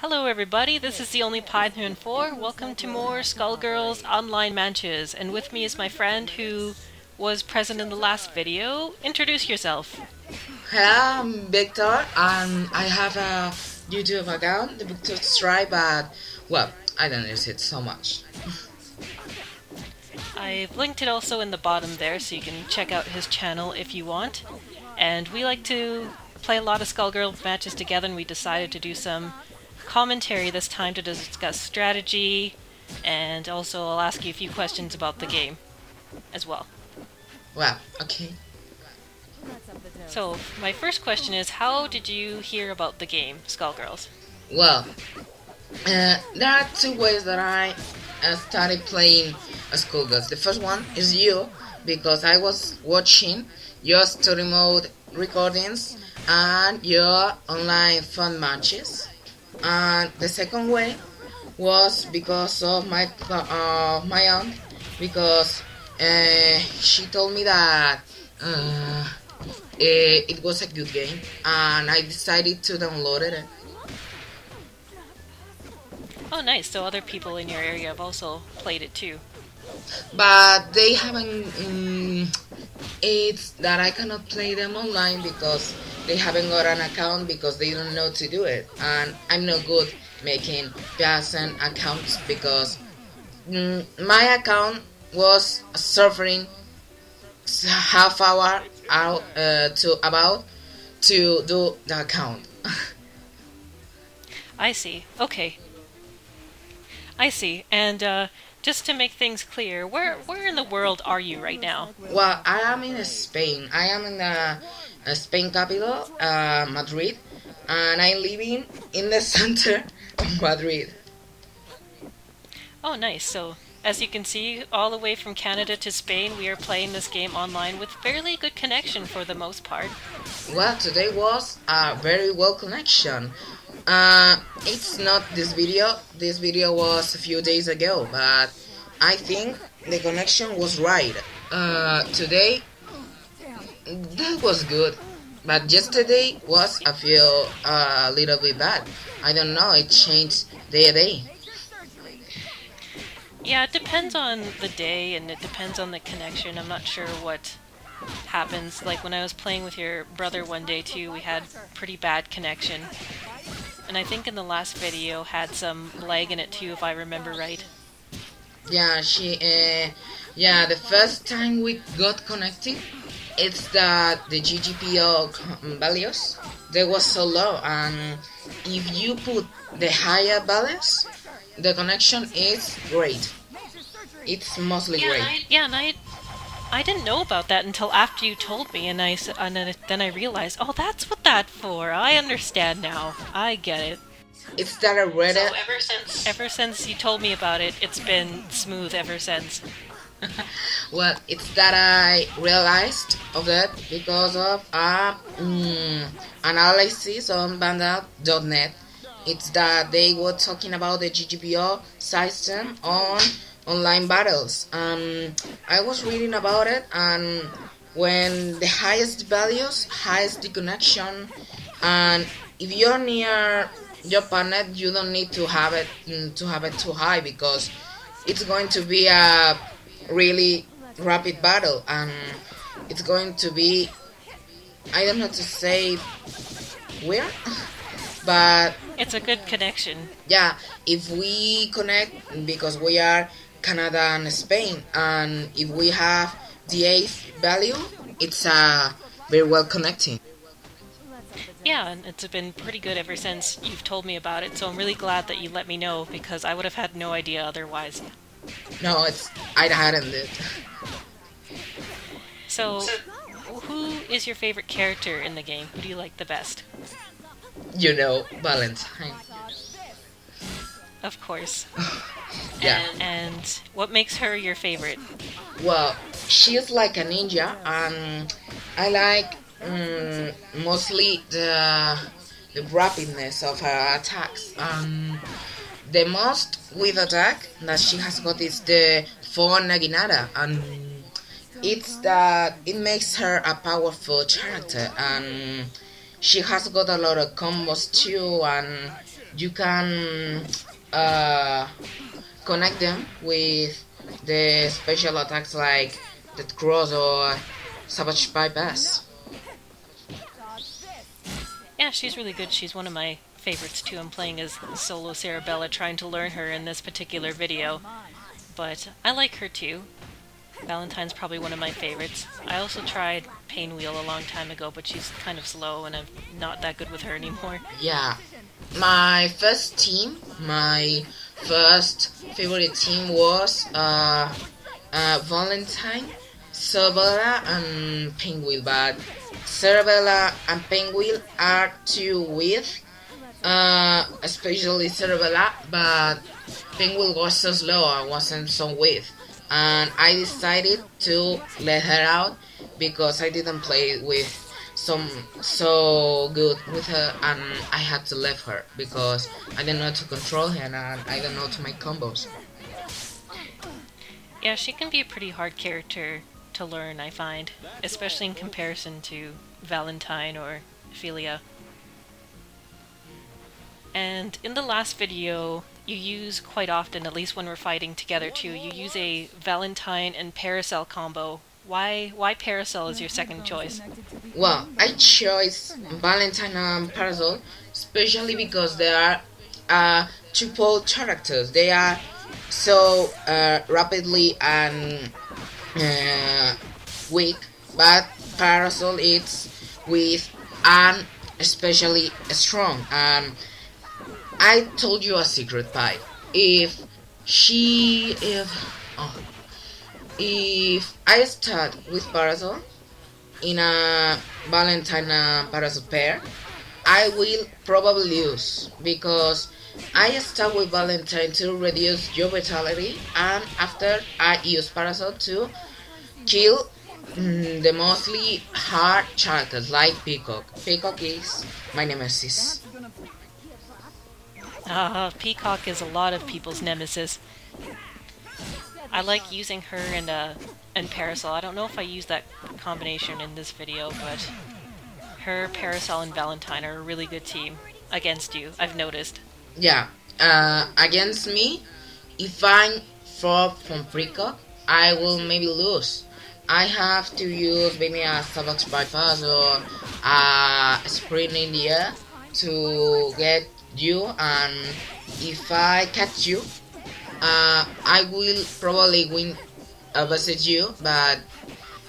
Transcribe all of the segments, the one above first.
Hello everybody, this is the only Python 4. Welcome to more Skullgirls online matches, and with me is my friend who was present in the last video. Introduce yourself. Hello, I'm Victor, and I have a YouTube account, TheVictorStrike, but, well, I don't use it so much. I've linked it also in the bottom there, so you can check out his channel if you want. And we like to play a lot of Skullgirls matches together, and we decided to do some commentary this time to discuss strategy, and also I'll ask you a few questions about the game as well. Well, okay. So, my first question is, how did you hear about the game, Skullgirls? Well, there are two ways that I started playing Skullgirls. The first one is you, because I was watching your story mode recordings and your online fun matches. And the second way was because of my aunt, because she told me that it was a good game, and I decided to download it. Oh nice, so other people in your area have also played it too. But they haven't, it's that I cannot play them online because they haven't got an account, because they don't know to do it, and I'm not good making person accounts because my account was suffering half hour out to do the account. I see. Okay. I see. And just to make things clear, where in the world are you right now? Well, I am in Spain. I am in the Spain capital, Madrid, and I'm living in the center of Madrid. Oh, nice. So, as you can see, all the way from Canada to Spain, we are playing this game online with fairly good connection for the most part. Well, today was a very well connection. It's not this video. This video was a few days ago, but I think the connection was right. Today, that was good, but yesterday was a little bit bad. I don't know, it changed day to day. Yeah, it depends on the day and it depends on the connection. I'm not sure what happens. Like when I was playing with your brother one day too, we had pretty bad connection. And I think in the last video had some lag in it too, if I remember right. Yeah, the first time we got connected, it's that the GGPO values, they was so low, and if you put the higher values, the connection is great. It's mostly great. And I didn't know about that until after you told me, and then I realized, oh, that's what that's for. I understand now. I get it. It's that I read it. So ever since you told me about it, it's been smooth ever since. Well, it's that I realized of it because of analysis on Vandal.net. It's that they were talking about the GGPO system on online battles. I was reading about it, and when the highest values, highest the connection, and if you're near your partner, you don't need to have it too high, because it's going to be a really rapid battle, and it's going to be, I don't know to say weird, but it's a good connection. Yeah, if we connect, because we are Canada and Spain, and if we have the 8th value, it's very well connecting. Yeah, and it's been pretty good ever since you've told me about it, so I'm really glad that you let me know, because I would have had no idea otherwise. No, I hadn't it. So, who is your favorite character in the game? Who do you like the best? You know, Valentine. Of course. Yeah. And what makes her your favorite? Well, she's like a ninja, and I like mostly the rapidness of her attacks. The most with attack that she has got is the phone Naginata, and it's that it makes her a powerful character, and she has got a lot of combos too, and you can connect them with the special attacks like the cross or savage bypass. Yeah, she's really good. She's one of my favorites too. I'm playing as solo Cerebella, trying to learn her in this particular video. But I like her too. Valentine's probably one of my favorites. I also tried Painwheel a long time ago, but she's kind of slow and I'm not that good with her anymore. Yeah, my first favorite team was Valentine, Cerebella, and Painwheel, but Cerebella and Painwheel are too weak, especially Cerebella, but Painwheel was so slow and wasn't so weak, and I decided to let her out because I didn't play with so good with her, and I had to leave her because I didn't know how to control her and I don't know how to make combos. Yeah, she can be a pretty hard character to learn, I find, especially in comparison to Valentine or Ophelia. And in the last video, you use quite often, at least when we're fighting together too, you use a Valentine and Parasol combo. Why Parasol is your second choice? Well, I chose Valentine and Parasol especially because they are triple characters. They are so rapidly and weak, but Parasol is with and especially strong. And I told you a secret pie. If I start with Parasol in a Valentine and Parasol pair, I will probably lose because I start with Valentine to reduce your vitality, and after I use Parasol to kill the mostly hard characters like Peacock. Peacock is my nemesis. Peacock is a lot of people's nemesis. I like using her and Parasol. I don't know if I use that combination in this video, but her, Parasol, and Valentine are a really good team against you, I've noticed. Yeah, against me, if I'm far from Peacock, I will maybe lose. I have to use maybe a savage bypass or a sprint in the air to get you, and if I catch you, I will probably win versus you, but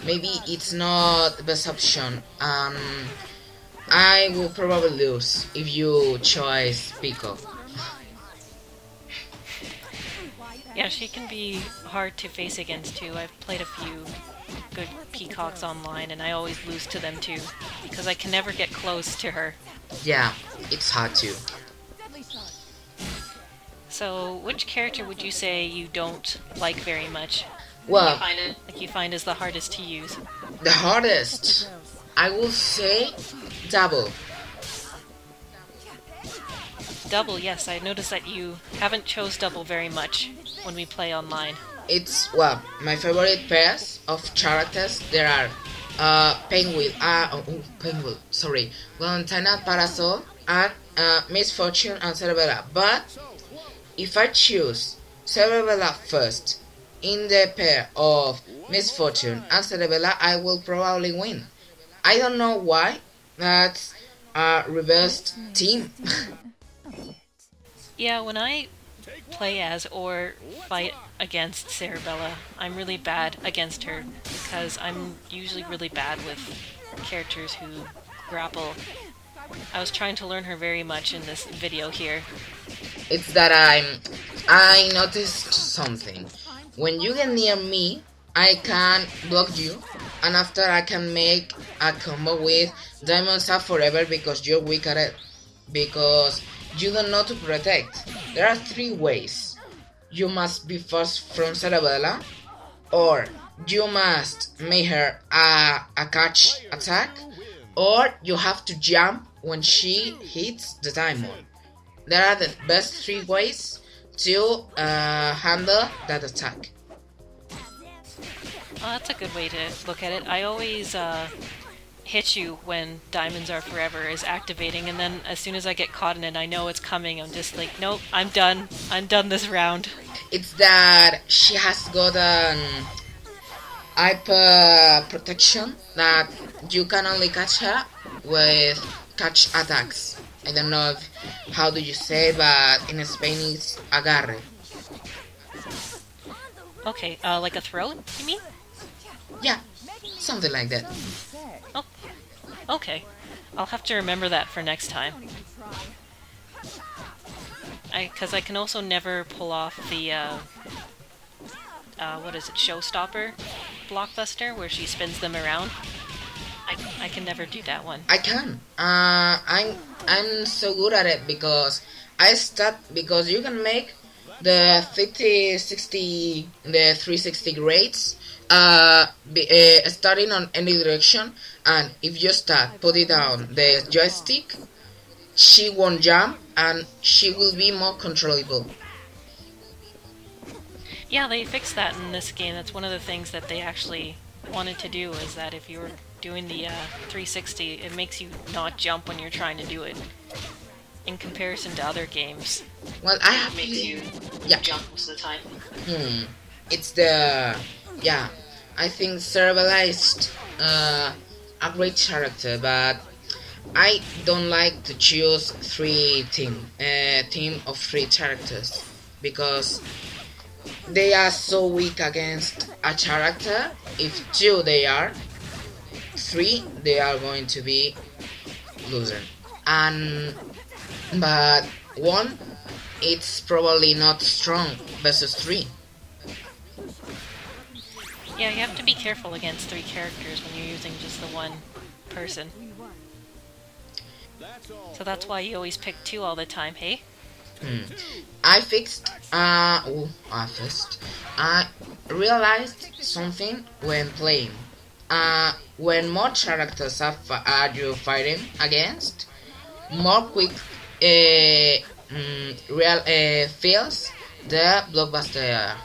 maybe it's not the best option. I will probably lose if you choose Peacock. Yeah, she can be hard to face against too. I've played a few good Peacocks online and I always lose to them too, because I can never get close to her. Yeah, it's hard too. So, which character would you say you don't like very much? Well, You find is the hardest to use? the hardest, I will say Double. Double, yes. I noticed that you haven't chose Double very much when we play online. It's, well, my favorite pairs of characters. There are Penguin, sorry, Valentina, Parasol, and Misfortune and Cerebella. But if I choose Cerebella first in the pair of Misfortune and Cerebella, I will probably win. I don't know why. That's a reversed team. Yeah, when I play as or fight against Cerebella, I'm really bad against her because I'm usually really bad with characters who grapple. I was trying to learn her very much in this video here. It's that I noticed something. When you get near me, I can block you, and after I can make a combo with Diamond Staff Forever because you're weak at it. Because you don't know to protect. There are three ways. You must be first from Cerebella, or you must make her a catch attack, or you have to jump when she hits the diamond. There are the best three ways to handle that attack. Oh, that's a good way to look at it. I always hit you when diamonds are forever is activating, and then as soon as I get caught in it, I know it's coming. I'm just like, nope, I'm done this round. It's that she has got an hyper protection that you can only catch her with catch attacks. I don't know how do you say, but in Spain it's agarre. Okay, like a throat, you mean? Yeah, something like that. Oh, okay. I'll have to remember that for next time. Because I can also never pull off the, what is it, Showstopper blockbuster, where she spins them around. I can never do that one. I can. I'm so good at it because you can make the 50, 60, the 360 grades starting on any direction, and if you put it down the joystick, she won't jump and she will be more controllable. Yeah, they fixed that in this game. That's one of the things that they actually wanted to do, is that if you were doing the 360, it makes you not jump when you're trying to do it, in comparison to other games. Well, I have makes you jump most of the time. It's the I think Cerebellized a great character, but I don't like to choose team of 3 characters because they are so weak against a character. If 2 they are, 3 they are going to be loser, but 1 it's probably not strong versus 3. Yeah, you have to be careful against 3 characters when you're using just the one person. So that's why you always pick 2 all the time, hey? I realized something when playing. When more characters are you fighting against, more quick feels the blockbuster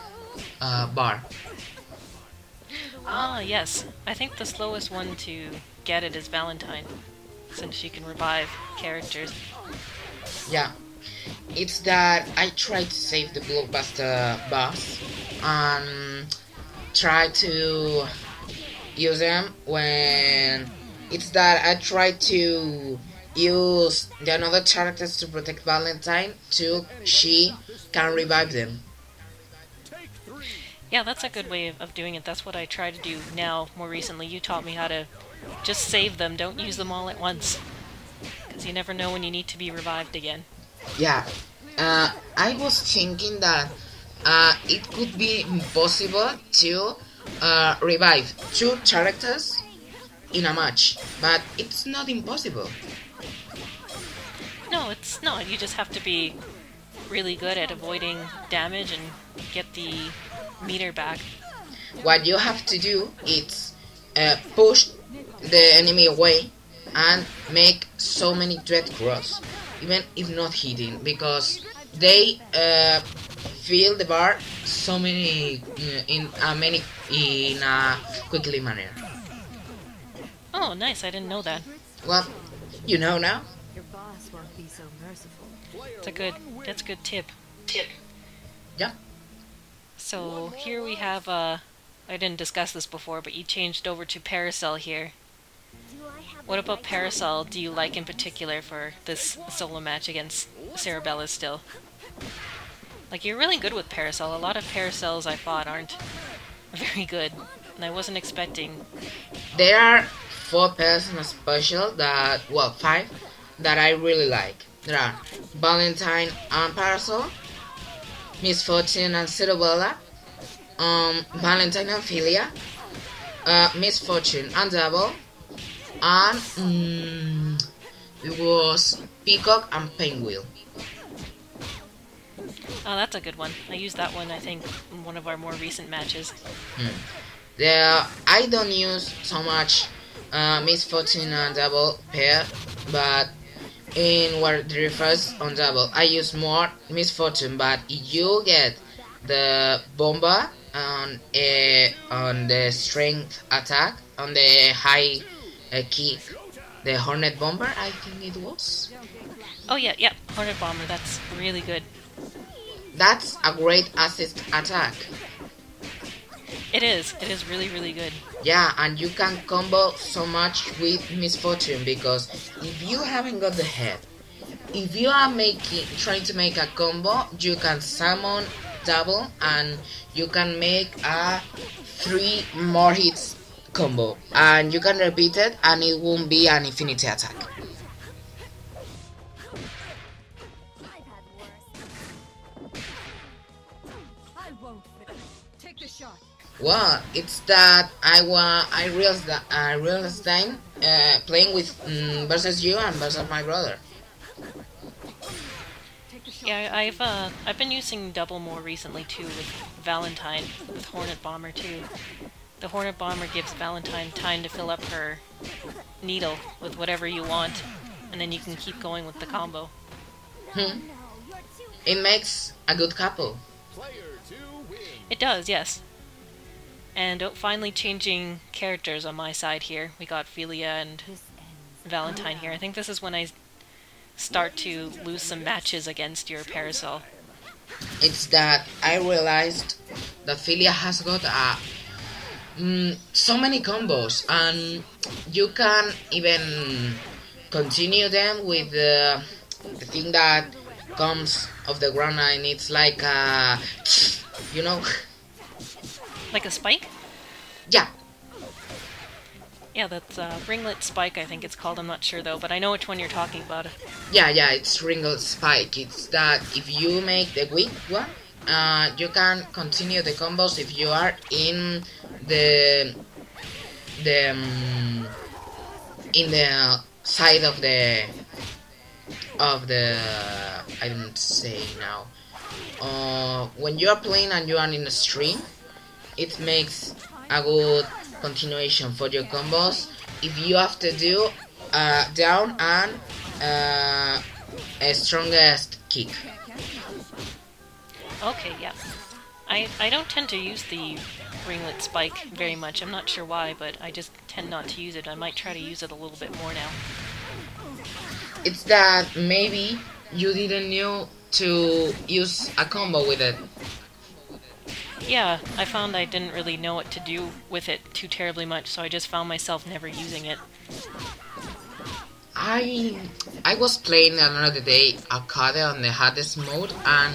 bar. Ah, yes. I think the slowest one to get it is Valentine, since she can revive characters. Yeah. It's that I try to save the blockbuster boss and try to use them when it's that I try to use the another characters to protect Valentine till she can revive them. Yeah, that's a good way of doing it. That's what I try to do now. More recently, you taught me how to just save them. Don't use them all at once, because you never know when you need to be revived again. Yeah, I was thinking that it could be impossible to revive 2 characters in a match, but it's not impossible. No, it's not. You just have to be really good at avoiding damage and get the meter back. What you have to do is push the enemy away and make so many dread cross, even if not hitting, because they fill the bar so many in a quickly manner. Oh, nice! I didn't know that. Well, you know now. Your boss won't be so merciful. That's a good tip. Yeah. So here we have I didn't discuss this before, but you changed over to Parasol here. What about Parasol do you like in particular for this solo match against Cerebella still? Like, you're really good with Parasol. A lot of Parasols I fought aren't very good, and I wasn't expecting. There are 4 persons special 5 that I really like. There are Valentine and Parasol, Misfortune and Cerebella, Valentine and Philia, Misfortune and Double, and it was Peacock and Penguin. Oh, that's a good one. I used that one, I think, in one of our more recent matches. I don't use so much Misfortune and Double pair, but in what refers on Double, I use more Misfortune. But if you get the Bomba on the strength attack, on the high kick, the Hornet Bomber, I think it was. Oh yeah, yeah, Hornet Bomber, that's really good. That's a great assist attack. It is really, really good. Yeah, and you can combo so much with Misfortune, because if you haven't got the head, if you are trying to make a combo, you can summon double and you can make a 3 more hits combo, and you can repeat it and it won't be an infinity attack. Well, it's that I realized time playing with versus you and versus my brother. Yeah, I've been using double more recently too with Valentine, with Hornet Bomber too. The Hornet Bomber gives Valentine time to fill up her needle with whatever you want, and then you can keep going with the combo. It makes a good couple. It does, yes. And finally changing characters on my side here. We got Philia and Valentine here. I think this is when I start to lose some matches against your Parasol. It's that I realized that Philia has got so many combos, and you can even continue them with the thing that comes off the ground, and it's like you know. Like a spike? Yeah. Yeah, that's Ringlet Spike, I think it's called. I'm not sure though, but I know which one you're talking about. Yeah, it's Ringlet Spike. It's that if you make the weak one, you can continue the combos if you are in the side of the I don't say now. When you are playing and you are in a stream, it makes a good continuation for your combos if you have to do down and a strongest kick. Okay, yeah. I don't tend to use the Ringlet Spike very much. I'm not sure why, but I just tend not to use it. I might try to use it a little bit more now. It's that maybe you didn't know to use a combo with it. Yeah, I found I didn't really know what to do with it too terribly much, so I just found myself never using it. I was playing another day Arcade on the hardest mode, and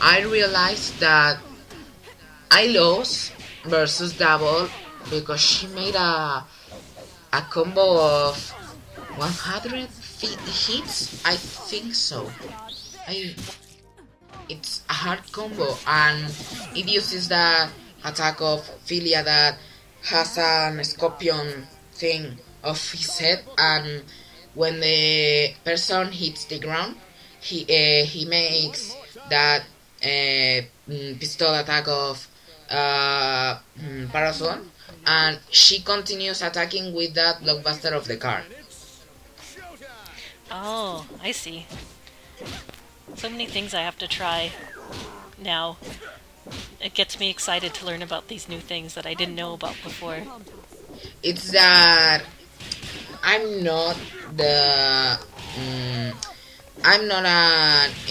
I realized that I lost versus Double because she made a combo of 100 hits, I think so. It's a hard combo, and it uses the attack of Philia that has an scorpion thing of his head, and when the person hits the ground, he makes that pistol attack of Parasol, and she continues attacking with that blockbuster of the car. Oh, I see. So many things I have to try now. It gets me excited to learn about these new things that I didn't know about before. It's that I'm not an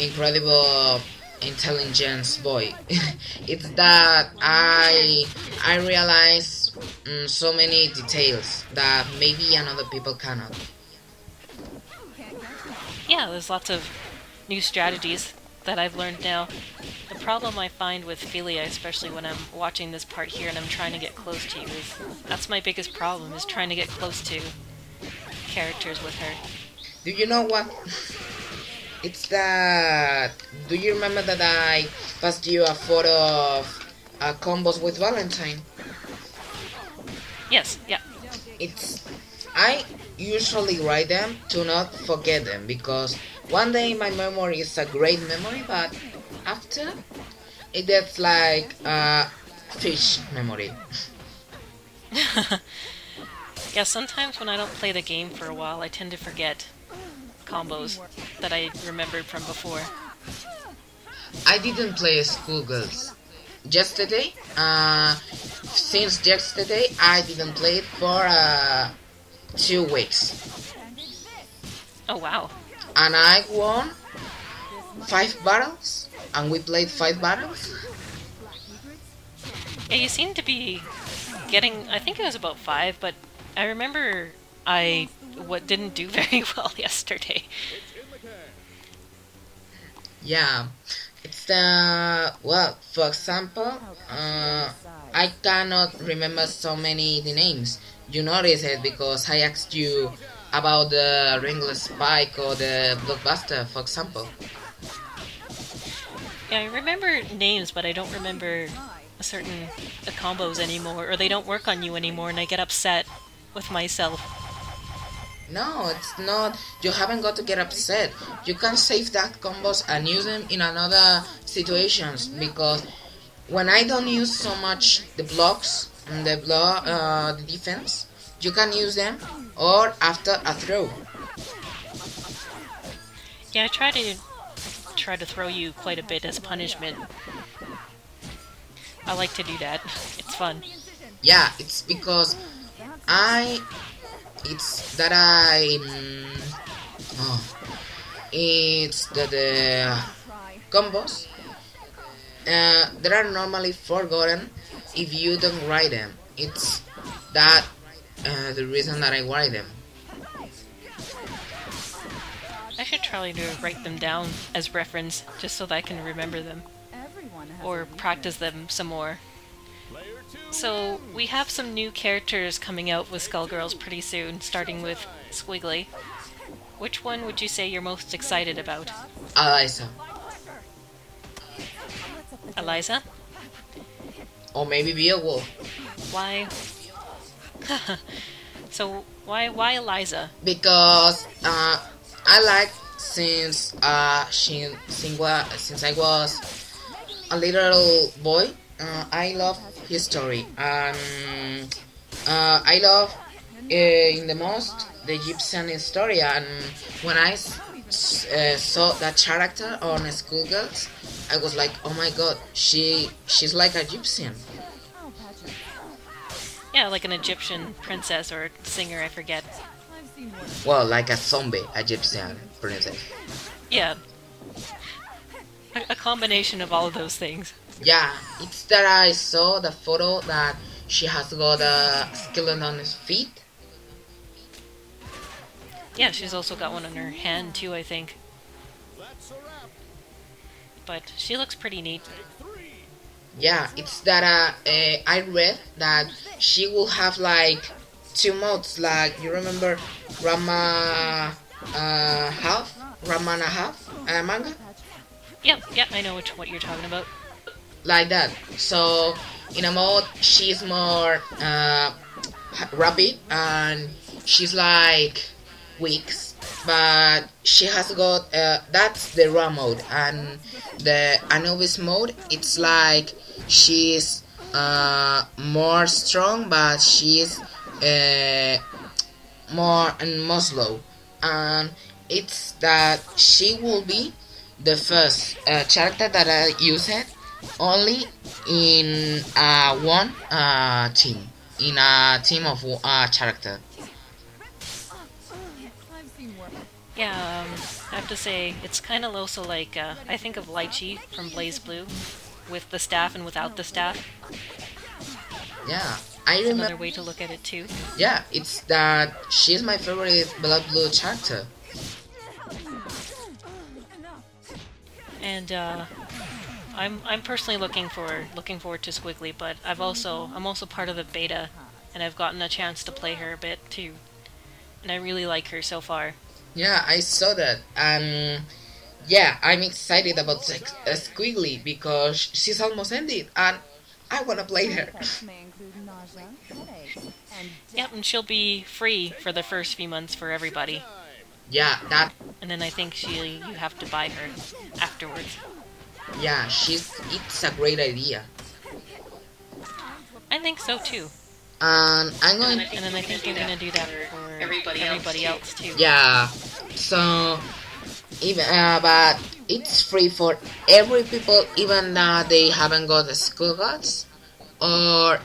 incredible intelligence boy. It's that I realize so many details that maybe another people cannot. Yeah, there's lots of new strategies that I've learned now. The problem I find with Philia, especially when I'm watching this part here and I'm trying to get close to you, is that's my biggest problem, is trying to get close to characters with her. Do you know what? It's that... Do you remember that I passed you a photo of combos with Valentine? Yes, yeah. I usually write them to not forget them, because one day my memory is a great memory, but after it gets like a fish memory. Yeah, sometimes when I don't play the game for a while, I tend to forget combos that I remembered from before. I didn't play Skullgirls yesterday. Since yesterday, I didn't play it for 2 weeks, Oh wow. and I won 5 battles, and we played 5 battles. Yeah, you seem to be getting, I think it was about 5, but I remember I didn't do very well yesterday. Yeah, it's well, for example, I cannot remember so many the names. You notice it because I asked you about the ringless spike or the blockbuster, for example. Yeah, I remember names, but I don't remember certain combos anymore, or they don't work on you anymore, and I get upset with myself. No, it's not. You haven't got to get upset. You can save that combos and use them in another situations, because when I don't use so much the blocks and the defense, you can use them or after a throw. Yeah, I try to throw you quite a bit as punishment. I like to do that. It's fun. Yeah, it's because it's that it's that the combos that are normally forgotten if you don't write them. It's that the reason that I write them. I should try to write them down as reference, just so that I can remember them. Or practice them some more. So, we have some new characters coming out with Skullgirls pretty soon, starting with Squiggly. Which one would you say you're most excited about? Eliza. Eliza? Or maybe Beowulf. Why? So, why Eliza? Because I like since since I was a little boy. I love history, and I love in the most the Egyptian history. And when I saw that character on Skullgirls, I was like, oh my god, she's like a Egyptian. Yeah, like an Egyptian princess or singer, I forget. Well, like a zombie Egyptian princess. Yeah. A combination of all of those things. Yeah, it's that I saw the photo that she has got a skeleton on his feet. Yeah, she's also got one on her hand too, I think. But she looks pretty neat. Yeah, it's that I read that she will have like 2 modes. Like, you remember Rama and a half manga? Yep, I know what you're talking about. Like that. So in a mode she's more rapid, and she's like weeks, but she has got that's the raw mode, and the Anubis mode, it's like she's more strong, but she's more slow, and it's that she will be the first character that I use it only in one team, in a team of character. Yeah, I have to say, it's kind of also like, I think of Lychee from Blaze Blue, with the staff and without the staff. Yeah, I It's remember. another way to look at it too. Yeah, it's that she's my favorite Blood Blue character. And I'm personally looking forward to Squiggly, but I'm also part of the beta, and I've gotten a chance to play her a bit too, and I really like her so far. Yeah, I saw that, and yeah, I'm excited about Squiggly because she's almost ended, and I wanna play her. Yep, and she'll be free for the first few months for everybody, Yeah, that. and then I think you have to buy her afterwards. Yeah, it's a great idea, I think so too. and I'm going. And then I think you're gonna do that for everybody else too. Yeah, so even but it's free for every people, even that they haven't got the school gods or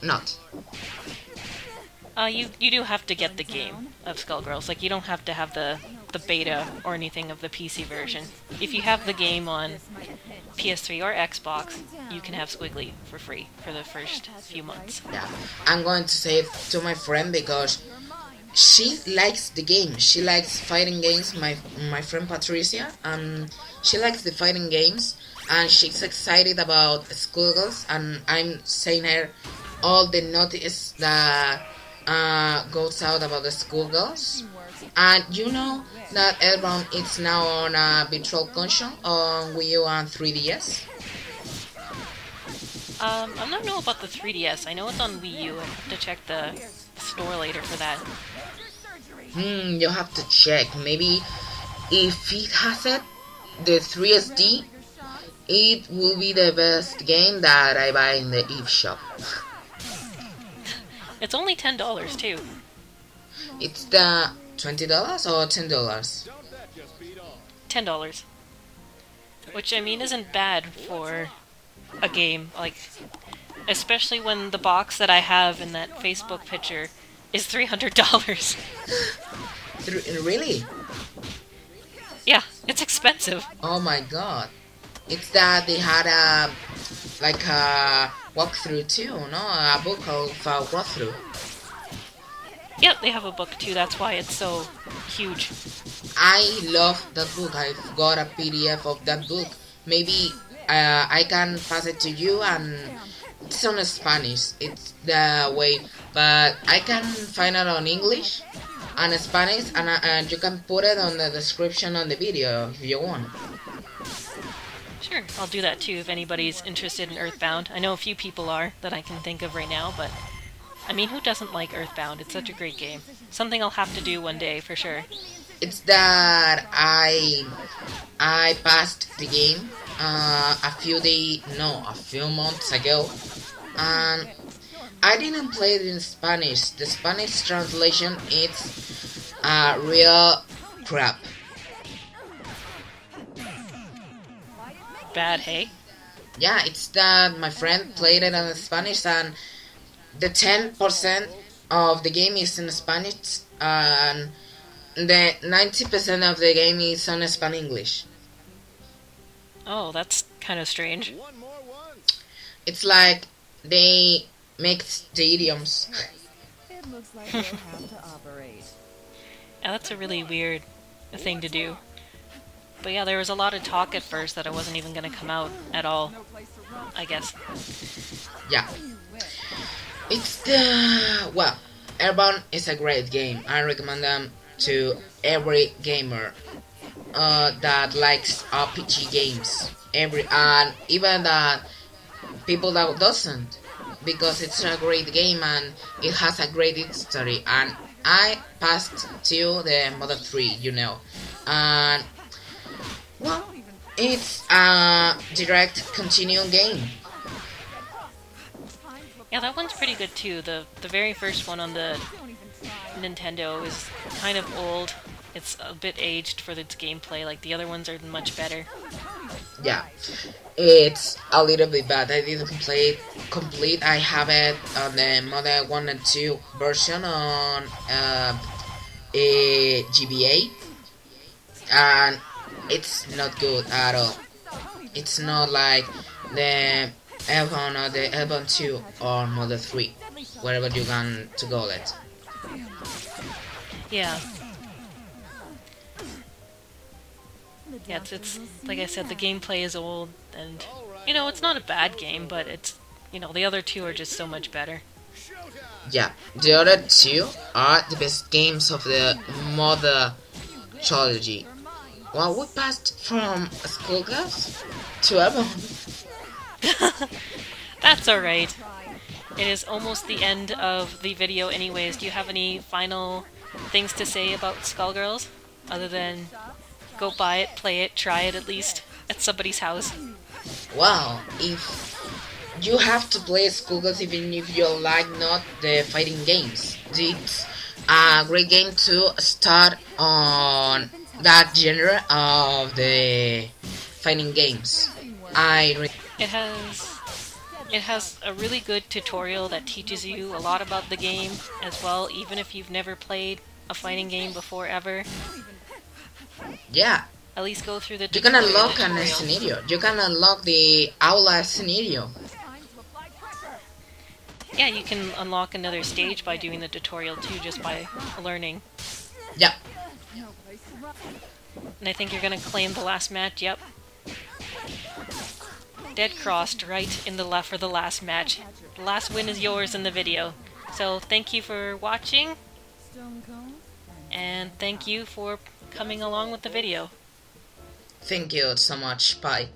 not. You do have to get the game of Skullgirls. Like, you don't have to have the beta or anything of the PC version. If you have the game on PS3 or Xbox, you can have Squiggly for free for the first few months. Yeah, I'm going to say it to my friend because she likes the game. She likes fighting games. My friend Patricia, she likes the fighting games, and she's excited about Skullgirls. And I'm saying her all the notice that goes out about the Skullgirls. And you know that Earthbound is now on a virtual console on Wii U and 3DS. I don't know about the 3DS. I know it's on Wii U. I have to check the store later for that. You have to check. Maybe if it has it, the 3SD, it will be the best game that I buy in the Eve shop. It's only $10 too. It's the $20 or $10? $10. Which, I mean, isn't bad for a game. Like, especially when the box that I have in that Facebook picture is $300. Really? Yeah, it's expensive. Oh my god. It's that they had a walkthrough too, no? A book of walkthrough. Yep, they have a book too, that's why it's so huge. I love that book. I've got a PDF of that book. Maybe I can pass it to you, and it's on Spanish. It's the way, but I can find it on English and Spanish, and you can put it on the description on the video if you want. Sure, I'll do that too if anybody's interested in Earthbound. I know a few people are that I can think of right now, but I mean, who doesn't like Earthbound? It's such a great game. Something I'll have to do one day for sure. It's that I passed the game a few months ago, and I didn't play it in Spanish. The Spanish translation is real crap. Bad, hey? Yeah, it's that my friend played it in Spanish, and the 10% of the game is in Spanish, and the 90% of the game is on Spanish. Oh, that's kind of strange. It's like they mix the idioms. It looks like we'll have to operate. Yeah, that's a really weird thing to do. But yeah, there was a lot of talk at first that it wasn't even going to come out at all, I guess. Yeah. It's the... Well, Airborne is a great game. I recommend them to every gamer that likes RPG games. And even that people that doesn't. Because it's a great game and it has a great history. And I passed to the Model 3, you know. And... well, it's a direct continuing game. Yeah, that one's pretty good too. The very first one on the Nintendo is kind of old. It's a bit aged for its gameplay. Like, the other ones are much better. Yeah, it's a little bit bad. I didn't play it complete. I have it on the Model 1 and 2 version on a GBA. And it's not good at all. It's not like the L1 or the L1 2 or Model 3, wherever you can to call it. Yeah. Yeah, it's like I said, the gameplay is old, and you know, it's not a bad game, but it's, you know, the other two are just so much better. Yeah, the other two are the best games of the Mother trilogy. Well, we passed from Skullgirls to Airborne. That's alright. It is almost the end of the video anyways. Do you have any final things to say about Skullgirls? Other than go buy it, play it, try it at least at somebody's house. Wow, if you have to play Skullgirls even if you like not the fighting games. It's a great game to start on that genre of the fighting games. It has It has a really good tutorial that teaches you a lot about the game as well, even if you've never played a fighting game before ever. Yeah. At least go through the You tutorial. can unlock a scenario. You can unlock the Outlast scenario. Yeah, you can unlock another stage by doing the tutorial too, just by learning. Yeah. And I think you're gonna claim the last match, yep. Dead crossed right in the left for the last match. The last win is yours in the video. So thank you for watching, and thank you for coming along with the video. Thank you so much. Bye.